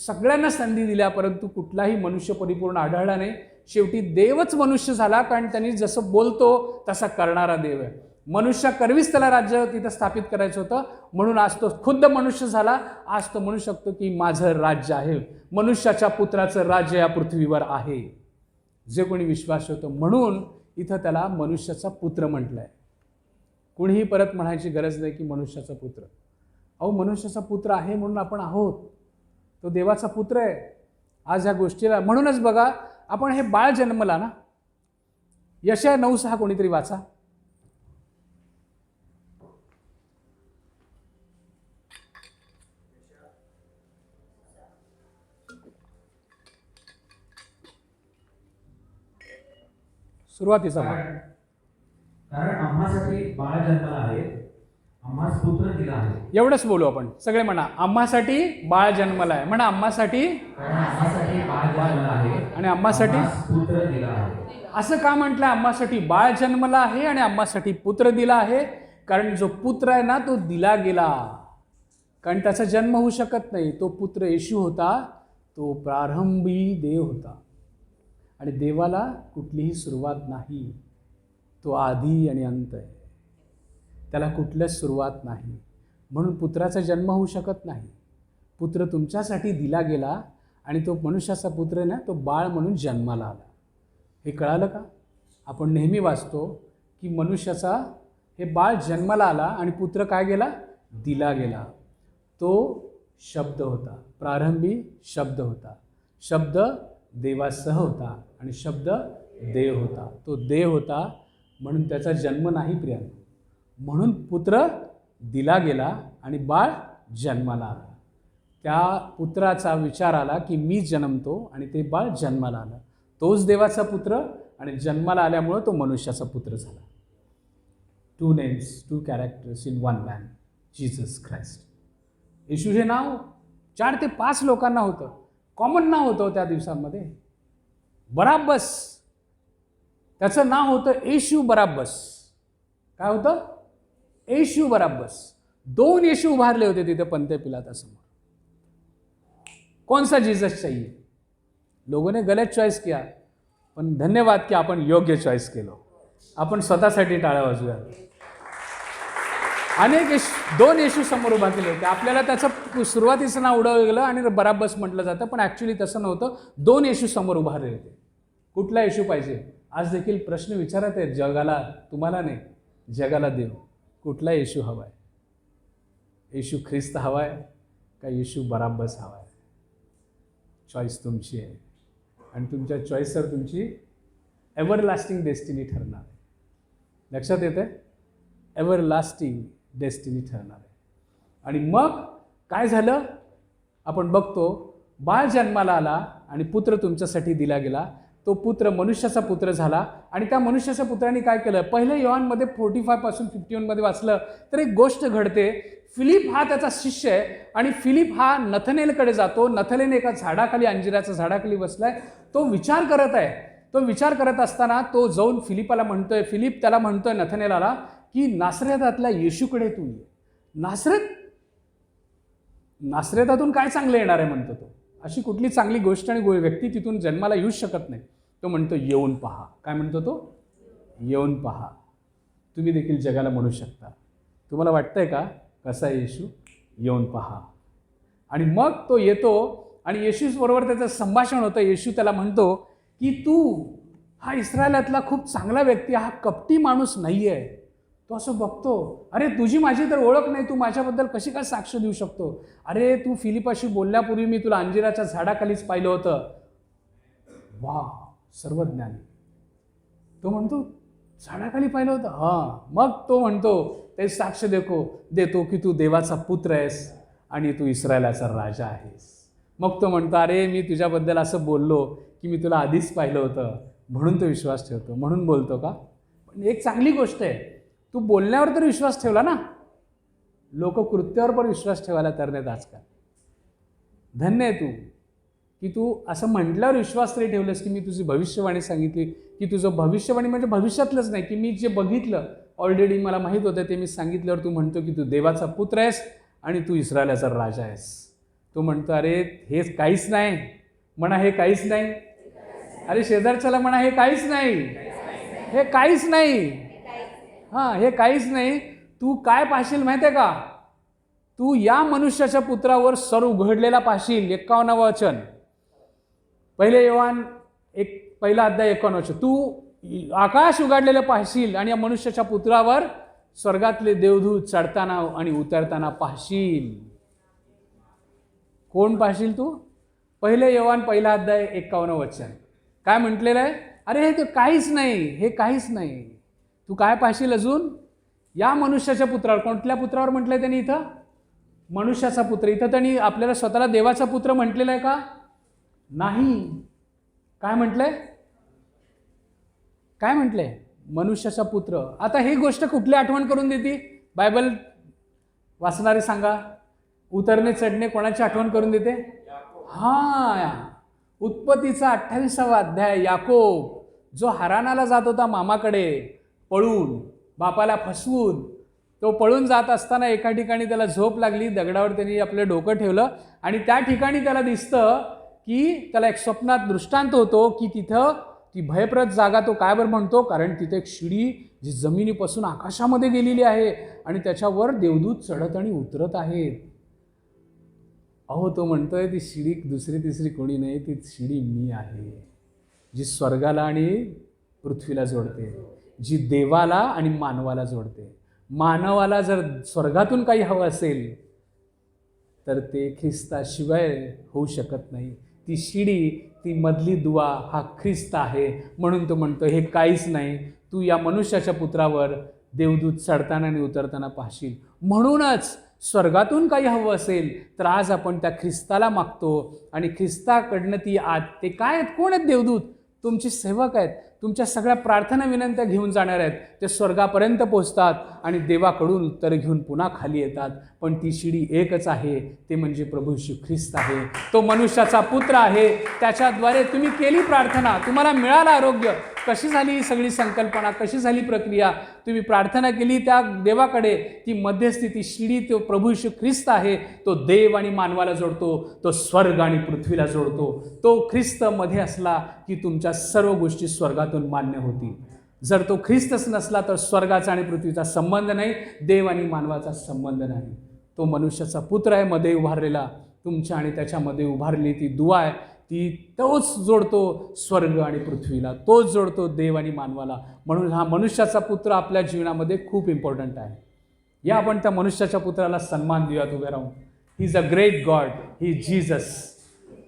सगळ्यांना संधी दिल्या परंतु कुठलाही मनुष्य परिपूर्ण आढळला नाही. शेवटी देवच मनुष्य झाला, कारण त्यांनी जसं बोलतो तसा करणारा देव आहे. मनुष्याकरवीच त्याला राज्य तिथं स्थापित करायचं होतं, म्हणून आज तो खुद्द मनुष्य झाला. आज तो म्हणू शकतो की माझं राज्य आहे, मनुष्याच्या पुत्राचं राज्य या पृथ्वीवर आहे, जे कोणी विश्वास होतो. म्हणून इथं त्याला मनुष्याचा पुत्र म्हटलं आहे. कुणीही परत म्हणायची गरज नाही की मनुष्याचा पुत्र. अहो, मनुष्याचा पुत्र आहे म्हणून आपण आहोत, तो देवाचा पुत्र आहे. आज ह्या गोष्टीला म्हणूनच बघा, आपण हे बाळ जन्मला ना, यशाया 9:6 कोणीतरी वाचा. सुरुवातीचा भाग. कारण आम्हासाठी बाळ जन्मला आहे, आम्हास पुत्र दिला आहे. एवढंच बोलू आपण सगळे. म्हणा, आम्हासाठी बाळ जन्मला आहे. म्हणा, आम्हासाठी बाळ जन्मला आहे आणि आम्हासाठी पुत्र दिला आहे. असं का म्हटलं? आम्हासाठी बाळ जन्मला आहे आणि आम्हासाठी पुत्र दिला आहे. कारण जो पुत्र आहे ना, तो दिला गेला, कारण त्याचा जन्म होऊ शकत नाही. तो पुत्र येशू होता, तो प्रारंभी देव होता आणि देवाला कुठलीही सुरुवात नाही. तो आधी आणि अंत आहे, त्याला कुठल्याच सुरुवात नाही. म्हणून पुत्राचा जन्म होऊ शकत नाही. पुत्र तुमच्यासाठी दिला गेला आणि तो मनुष्याचा पुत्र ना, तो बाळ म्हणून जन्माला आला. हे कळालं का? आपण नेहमी वाचतो की मनुष्याचा हे बाळ जन्माला आला आणि पुत्र काय गेला? दिला गेला. तो शब्द होता, प्रारंभी शब्द होता, शब्द देवासह होता आणि शब्द देव होता. तो देव होता म्हणून त्याचा जन्म नाही प्रियांनो. म्हणून पुत्र दिला गेला आणि बाळ जन्माला आला. त्या पुत्राचा विचार आला की मी जन्मतो आणि ते बाळ जन्माला आलं. तोच देवाचा पुत्र आणि जन्माला आल्यामुळं तो मनुष्याचा पुत्र झाला. 2 names, 2 characters in 1 man, Jesus Christ. येशू हे नाव 4 ते 5 लोकांना होतं, कॉमन नाव होतं त्या दिवसांमध्ये. बराब्बस, त्याचं नाव होतं येशू बराब्बस. काय होतं? येशू बराब्बस. 2 येशू उभारले होते तिथे पंते पिलातासमोर. कौन सा जीसस चाहिए? लोगों ने गलत चॉईस किया, पण धन्यवाद की आपण योग्य चॉईस केलो. आपण स्वतःसाठी टाळ्या वाजूया. अनेक 2 येशू समोर उभा केले होते. आपल्याला त्याचं सुरुवातीचं नाव उडवलं गेलं आणि बराब्बस म्हटलं जातं, पण ॲक्च्युली तसं नव्हतं. 2 येशू समोर उभारले होते. कुठला येशू पाहिजे? आज देखील प्रश्न विचारत आहे जगाला, तुम्हाला नाही, जगाला देव. कुठला येशू हवा आहे? येशू ख्रिस्त हवा आहे का येशू बराब्बस हवा आहे? चॉईस तुमची आहे आणि तुमच्या चॉईसवर तुमची एव्हरलास्टिंग डेस्टिनी ठरणार आहे. लक्षात येतं आहे? एव्हरलास्टिंग डेस्टिनी ठरणार आहे. आणि मग काय झालं? आपण बघतो, बाळ जन्माला आला आणि पुत्र तुमच्यासाठी दिला गेला. तो पुत्र मनुष्याचा पुत्र झाला आणि त्या मनुष्याच्या पुत्राने काय केलं? पहिल्या योहानमध्ये 45 पासून 51 वाचलं तर एक गोष्ट घडते. फिलिप हा त्याचा शिष्य आहे आणि फिलिप हा नथनेलकडे जातो. नथनेल एका झाडाखाली, अंजिराच्या झाडाखाली बसलाय. तो विचार करत आहे. तो विचार करत असताना तो जाऊन फिलिपाला म्हणतोय, फिलिप त्याला म्हणतोय नथनेलाला की नासरेतातल्या येशूकडे तू ये. नासरेतातून काय चांगलं येणार आहे म्हणतो तो. अशी कुठली चांगली गोष्ट आणि व्यक्ती तिथून जन्माला येऊच शकत नाही. तो म्हणतो येऊन पहा. काय म्हणतो तो? येऊन पहा. तुम्ही देखील जगाला म्हणू शकता. तुम्हाला वाटतंय का कसा आहे येशू? येऊन पहा. आणि मग तो येतो आणि येशूबरोबर त्याचं संभाषण होतं. येशू त्याला म्हणतो की तू हा इस्रायलातला खूप चांगला व्यक्ती, हा कपटी माणूस नाही आहे. तो असं बघतो, अरे तुझी माझी तर ओळख नाही, तू माझ्याबद्दल कशी काय साक्ष देऊ शकतो? अरे तू फिलिपाशी बोलण्यापूर्वी मी तुला अंजिराच्या झाडाखालीच पाहिलं होतं. वा, सर्वज्ञानी. तो म्हणतो झाडाखाली पाहिलं होतं? हां. मग तो म्हणतो, ते साक्ष देतो की तू देवाचा पुत्र आहेस आणि तू इस्रायलाचा राजा आहेस. मग तो म्हणतो, अरे मी तुझ्याबद्दल असं बोललो की मी तुला आधीच पाहिलं होतं, म्हणून तो विश्वास ठेवतो. म्हणून बोलतो का? पण एक चांगली गोष्ट आहे, तू बोलण्यावर तर विश्वास ठेवला ना. लोक कृत्यावर पण विश्वास ठेवायला तर नाहीत आजकाल. धन्य आहे तू की तू असं म्हटल्यावर विश्वास तरी ठेवलंस की मी तुझी भविष्यवाणी सांगितली, की तुझं भविष्यवाणी म्हणजे भविष्यातलंच नाही, की मी जे बघितलं ऑलरेडी मला माहीत होतं ते मी सांगितल्यावर तू म्हणतो की तू देवाचा पुत्र आहेस आणि तू इस्रायलाचा राजा आहेस. तो म्हणतो अरे हे काहीच नाही, म्हणा हे काहीच नाही. अरे शेजारच्याला म्हणा हे काहीच नाही, हे काहीच नाही. हां, हे काहीच नाही. तू काय पाहशील माहिती आहे का? तू या मनुष्याच्या पुत्रावर सर उघडलेला पाहशील. 51 वचन, पहिले योहान 1:51. तू आकाश उघडलेलं पाहशील आणि या मनुष्याच्या पुत्रावर स्वर्गातले देवदूत चढताना आणि उतरताना पाहशील. कोण पाहशील तू? पहिले योहान 1:51. काय म्हटलेलं आहे? अरे हे काहीच नाही, हे काहीच नाही. तू काय पाहशील अजून? या मनुष्याच्या पुत्रावर. कोणत्या पुत्रावर म्हटलंय त्यांनी इथं? मनुष्याचा पुत्र. इथं त्यांनी आपल्याला स्वतःला देवाचा पुत्र म्हटलेला आहे का? नाही. काय म्हटलंय? काय म्हटलंय? मनुष्याचा पुत्र. आता ही गोष्ट कुठली आठवण करून देते? बायबल वाचणारे सांगा. उतरणे चढणे कोणाची आठवण करून देते? हां, उत्पत्तीचा 28वा अध्याय. याकोब जो हरानाला जात होता मामाकडे पळून, बापाला फसवून, तो पळून जात असताना एका ठिकाणी त्याला झोप लागली. दगडावर त्यांनी आपलं डोकं ठेवलं आणि त्या ठिकाणी त्याला दिसतं की त्याला एक स्वप्नात दृष्टांत होतो की तिथं ती भयप्रद जागा. तो काय बरं म्हणतो? कारण तिथे एक शिडी जी जमिनीपासून आकाशामध्ये गेलेली आहे आणि त्याच्यावर देवदूत चढत आणि उतरत आहेत. अहो, तो म्हणतोय ती शिडी दुसरी तिसरी कोणी नाही, ती शिडी मी आहे, जी स्वर्गाला आणि पृथ्वीला जोडते, जी देवाला आणि मानवाला जोडते. मानवाला जर स्वर्गातून काही हवं असेल तर ते ख्रिस्ताशिवाय होऊ शकत नाही. ती शिडी, ती मधली दुवा हा ख्रिस्त आहे. म्हणून तो म्हणतो हे काहीच नाही, तू या मनुष्याच्या पुत्रावर देवदूत चढताना आणि उतरताना पाहशील. म्हणूनच स्वर्गातून काही हवं असेल तर आज आपण त्या ख्रिस्ताला मागतो आणि ख्रिस्ताकडनं ती ते काय आहेत? कोण आहेत देवदूत? तुमचे सेवक आहेत. तुमच्या सगळ्या प्रार्थना विनंत्या घेऊन जाणार आहेत. ते स्वर्गापर्यंत पोहोचतात आणि देवाकडून उत्तर घेऊन पुन्हा खाली येतात. पण ती शिडी एकच आहे, ते म्हणजे प्रभू येशू ख्रिस्त आहे. तो मनुष्याचा पुत्र आहे. त्याच्याद्वारे तुम्ही केली प्रार्थना, तुम्हाला मिळालं आरोग्य. कशी झाली ही सगळी संकल्पना? कशी झाली प्रक्रिया? तुम्ही प्रार्थना केली त्या देवाकडे, ती मध्यस्थी, ती शिडी, तो प्रभू येशू ख्रिस्त आहे. तो देव आणि मानवाला जोडतो, तो स्वर्ग आणि पृथ्वीला जोडतो. तो ख्रिस्त मध्ये असला की तुमच्या सर्व गोष्टी स्वर्गातून मान्य होतील. जर तो ख्रिस्तच नसला तर स्वर्गाचा आणि पृथ्वीचा संबंध नाही, देव आणि मानवाचा संबंध नाही. तो मनुष्याचा पुत्र आहे मध्ये उभारलेला. तुमच्या आणि त्याच्यामध्ये उभारलेली ती दुवा आहे, ती तोच जोडतो स्वर्ग आणि पृथ्वीला, तोच जोडतो देव आणि मानवाला. म्हणून हा मनुष्याचा पुत्र आपल्या जीवनामध्ये खूप इम्पॉर्टंट आहे. या आपण त्या मनुष्याच्या पुत्राला सन्मान देऊयात उभे राहून. He is a great God, he Jesus.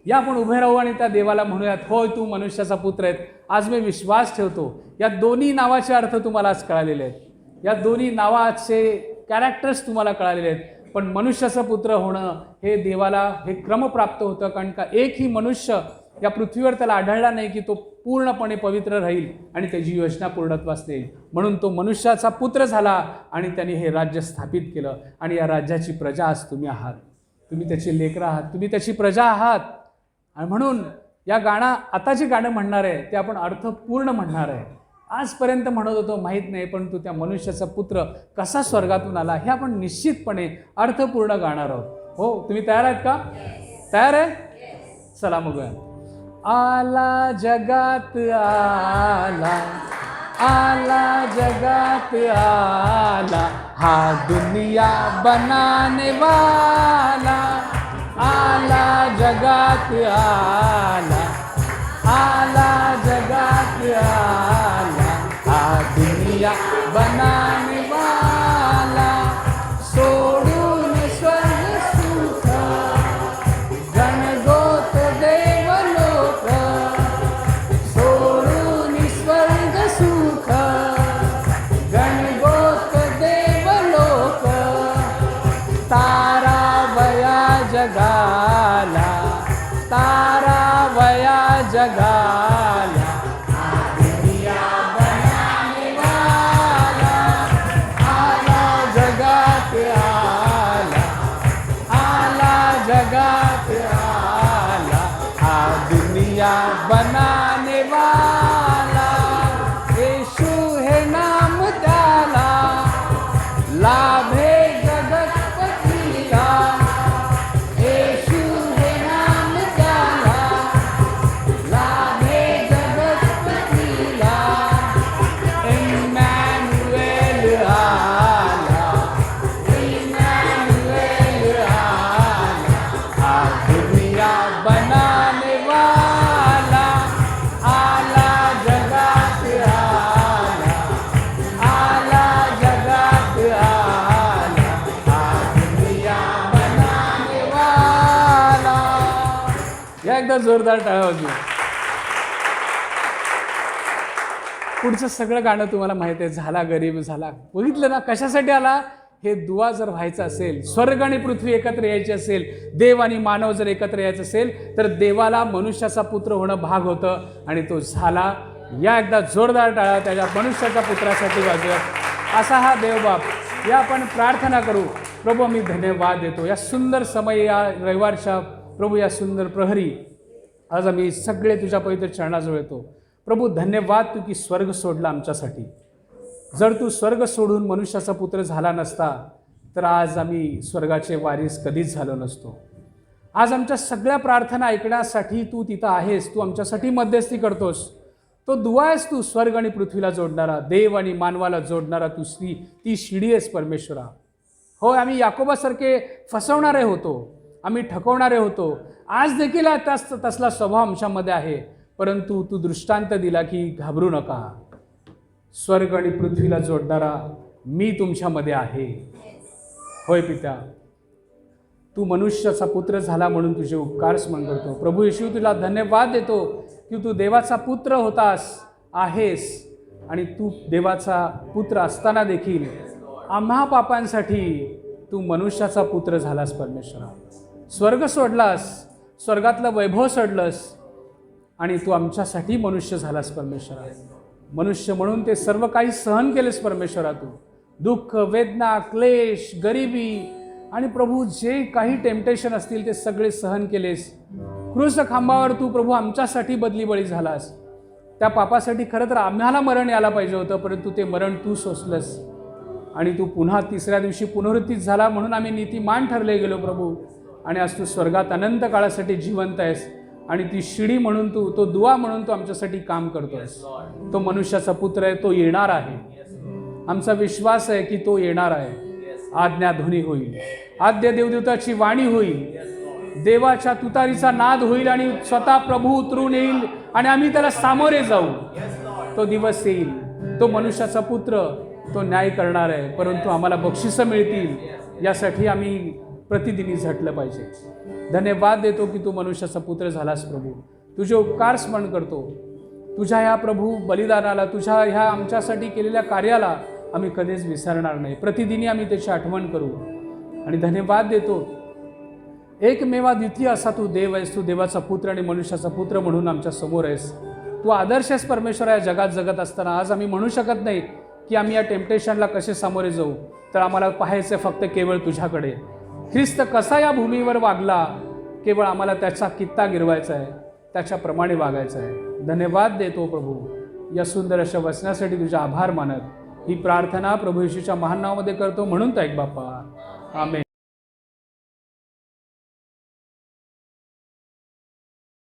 या आपण उभे राहू आणि त्या देवाला म्हणूयात, होय तू मनुष्याचा पुत्र आहेत. आज मी विश्वास ठेवतो या दोन्ही नावाचे अर्थ तुम्हाला आज कळालेले आहेत. या दोन्ही नावाचे कॅरेक्टर्स तुम्हाला कळालेले आहेत. पण मनुष्याचं पुत्र होणं हे देवाला हे क्रमप्राप्त होतं, कारण का एकही मनुष्य या पृथ्वीवर त्याला आढळला नाही की तो पूर्णपणे पवित्र राहील आणि त्याची योजना पूर्णत्वास येईल. म्हणून तो मनुष्याचा पुत्र झाला आणि त्याने हे राज्य स्थापित केलं. आणि या राज्याची प्रजा आज तुम्ही आहात. तुम्ही त्याचे लेकरं आहात, तुम्ही त्याची प्रजा आहात. आणि म्हणून या गाणं, आता जे गाणं म्हणणार आहे ते आपण अर्थपूर्ण म्हणणार आहे. आजपर्यंत म्हणत होतो माहीत नाही, पण तू त्या मनुष्याचा पुत्र कसा स्वर्गातून आला हे आपण निश्चितपणे अर्थपूर्ण गाणार आहोत. हो, तुम्ही तयार आहेत का? तयार आहे? चला मग. आला जगात आला, आला जगात आला, हा दुनिया बनाने वाला. आला जगात आला, आला जगात आला, हा दुनिया बनाने वाला. सोडून स्वर्ग सुख, गणगोत देवलोक, सोडून स्वर्ग सुख, गणगोत देवलोक. तारावया जगाला, तारावया जगाला, दुनिया बनाने वाला. आला जगात आला, आला जगात आला. लाभे जगतपतीला, येशू हे नाम त्याला, लाभे जगतपतीला. इम्मॅन्युएल आला, इम्मॅन्युएल आला, आ दुनिया बनाने वाला आला जगात आला, आला जगात आला, आ दुनिया बनाने वाला. या एकदा जोरदार टाळ्या वाजवा. पुढचं सगळं गाणं तुम्हाला माहिती आहे. झाला गरीब झाला, बघितलं ना कशासाठी आला. हे दुआ जर व्हायचं असेल, स्वर्ग आणि पृथ्वी एकत्र यायची असेल, देव आणि मानव जर एकत्र यायचं असेल, तर देवाला मनुष्याचा पुत्र होणं भाग होतं आणि तो झाला. या एकदा जोरदार टाळा त्याच्या मनुष्याच्या पुत्रासाठी वाजवत. असा हा देवबाप. या आपण प्रार्थना करू. प्रभू मी धन्यवाद देतो या सुंदर समय, या रविवारच्या प्रभू, या सुंदर प्रहरी आज आम्ही सगळे तुझ्या पवित्र चरणाजवळ येतो. प्रभू धन्यवाद तू की स्वर्ग सोडला आमच्यासाठी. जर तू स्वर्ग सोडून मनुष्याचा पुत्र झाला नसता तर आज आम्ही स्वर्गाचे वारीस कधीच झालो नसतो. आज आमच्या सगळ्या प्रार्थना ऐकण्यासाठी तू तिथं आहेस. तू आमच्यासाठी मध्यस्थी करतोस. तो दुआ आहेस तू, स्वर्ग आणि पृथ्वीला जोडणारा, देव आणि मानवाला जोडणारा तू ती शिडी आहेस परमेश्वरा. हो, आम्ही याकोबासारखे फसवणारे होतो, आम्ही ठकवणारे होतो. आज देखील तसला स्वभाव आमच्यामध्ये आहे. परंतु तू दृष्टांत दिला की घाबरू नका, स्वर्ग आणि पृथ्वीला जोडणारा मी तुमच्यामध्ये आहे. होय पिता, तू मनुष्याचा पुत्र झाला म्हणून तुझे उपकार स्मरण करतो. प्रभू येशू तुला धन्यवाद देतो की तू देवाचा पुत्र होतास, आहेस, आणि तू देवाचा पुत्र असताना देखील आम्हा पापांसाठी तू मनुष्याचा पुत्र झालास परमेश्वरा. स्वर्ग सोडलास, स्वर्गातलं वैभव सोडलंस आणि तू आमच्यासाठी मनुष्य झालास परमेश्वरा. मनुष्य म्हणून ते सर्व काही सहन केलेस परमेश्वरा. तू दुःख, वेदना, क्लेश, गरिबी आणि प्रभू जे काही टेम्पटेशन असतील ते सगळे सहन केलेस. क्रूस खांबावर तू प्रभू आमच्यासाठी बदली बळी झालास. त्या पापासाठी खरं तर आम्हाला मरण यायला पाहिजे होतं, परंतु ते मरण तू सोसलंस आणि तू पुन्हा तिसऱ्या दिवशी पुनरुत्थित झाला म्हणून आम्ही नीतिमान ठरले गेलो प्रभू. आणि आज तू स्वर्गात अनंत काळासाठी जिवंत आहेस आणि ती शिडी म्हणून तू, तो दुआ म्हणून तू आमच्यासाठी काम करतोस. तो मनुष्याचा पुत्र आहे, तो येणार आहे. आमचा विश्वास आहे की तो येणार आहे. आज्ञाध्वनी होईल, आद्य देवदूताची वाणी होईल, देवाच्या तुतारीचा नाद होईल आणि स्वतः प्रभू उतरून येईल आणि आम्ही त्याला सामोरे जाऊ. तो दिवस येईल, तो मनुष्याचा पुत्र, तो न्याय करणार आहे. परंतु आम्हाला बक्षिसं मिळतील यासाठी आम्ही प्रतिदिनी झटलं पाहिजे. धन्यवाद देतो की तू मनुष्याचा पुत्र झालास प्रभू. तुझे उपकार स्मरण करतो. तुझ्या ह्या प्रभू बलिदानाला, तुझ्या ह्या आमच्यासाठी केलेल्या कार्याला आम्ही कधीच विसरणार नाही. प्रतिदिनी आम्ही त्याची आठवण करू आणि धन्यवाद देतो. एकमेवा द्वितीय असा तू देव आहेस. तू देवाचा पुत्र आणि मनुष्याचा पुत्र म्हणून आमच्या समोर आहेस. तू आदर्श आहेस परमेश्वर. या जगात जगत असताना आज आम्ही म्हणू शकत नाही की आम्ही या टेम्पटेशनला कसे सामोरे जाऊ. तर आम्हाला पाहायचं फक्त केवळ तुझ्याकडे. ख्रिस्त कसा या भूमीवर वागला, केवळ आम्हाला त्याचा कित्ता गिरवायचा आहे, त्याच्याप्रमाणे वागायचं आहे. धन्यवाद देतो प्रभू या सुंदर अशा वचनासाठी. तुझे आभार मानत ही प्रार्थना प्रभू येशूच्या महान नावामध्ये करतो म्हणून ऐक बाप्पा. आमेन.